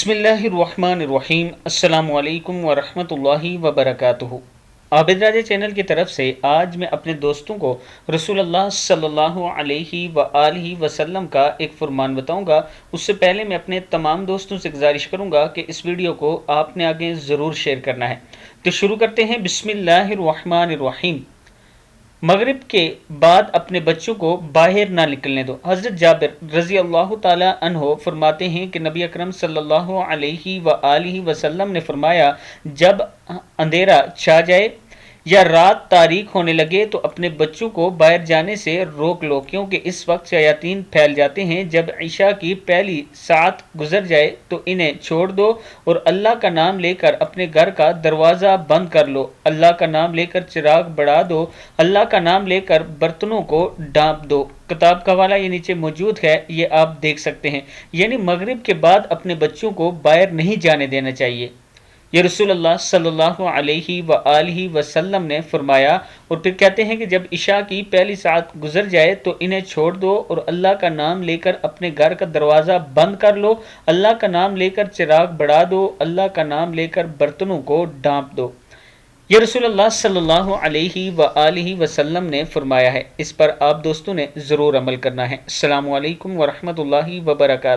بسم اللہ الرحمن الرحیم۔ السلام علیکم ورحمۃ اللہ وبرکاتہ۔ عابد راجہ چینل کی طرف سے آج میں اپنے دوستوں کو رسول اللہ صلی اللہ علیہ وآلہ وسلم کا ایک فرمان بتاؤں گا۔ اس سے پہلے میں اپنے تمام دوستوں سے گزارش کروں گا کہ اس ویڈیو کو آپ نے آگے ضرور شیئر کرنا ہے۔ تو شروع کرتے ہیں۔ بسم اللہ الرحمن الرحیم۔ مغرب کے بعد اپنے بچوں کو باہر نہ نکلنے دو۔ حضرت جابر رضی اللہ تعالی عنہ فرماتے ہیں کہ نبی اکرم صلی اللہ علیہ وآلہ وسلم نے فرمایا، جب اندھیرا چھا جائے یا رات تاریک ہونے لگے تو اپنے بچوں کو باہر جانے سے روک لو، کیونکہ اس وقت شیاطین پھیل جاتے ہیں۔ جب عشاء کی پہلی ساعت گزر جائے تو انہیں چھوڑ دو اور اللہ کا نام لے کر اپنے گھر کا دروازہ بند کر لو، اللہ کا نام لے کر چراغ بڑھا دو، اللہ کا نام لے کر برتنوں کو ڈھانپ دو۔ کتاب کا حوالہ یہ نیچے موجود ہے، یہ آپ دیکھ سکتے ہیں۔ یعنی مغرب کے بعد اپنے بچوں کو باہر نہیں جانے دینا چاہیے، یہ رسول اللہ صلی اللہ علیہ وآلہ وسلم نے فرمایا۔ اور پھر کہتے ہیں کہ جب عشاء کی پہلی ساعت گزر جائے تو انہیں چھوڑ دو اور اللہ کا نام لے کر اپنے گھر کا دروازہ بند کر لو، اللہ کا نام لے کر چراغ بڑھا دو، اللہ کا نام لے کر برتنوں کو ڈھانپ دو، یہ رسول اللہ صلی اللہ علیہ وآلہ وسلم نے فرمایا ہے۔ اس پر آپ دوستوں نے ضرور عمل کرنا ہے۔ السلام علیکم ورحمۃ اللہ وبرکاتہ۔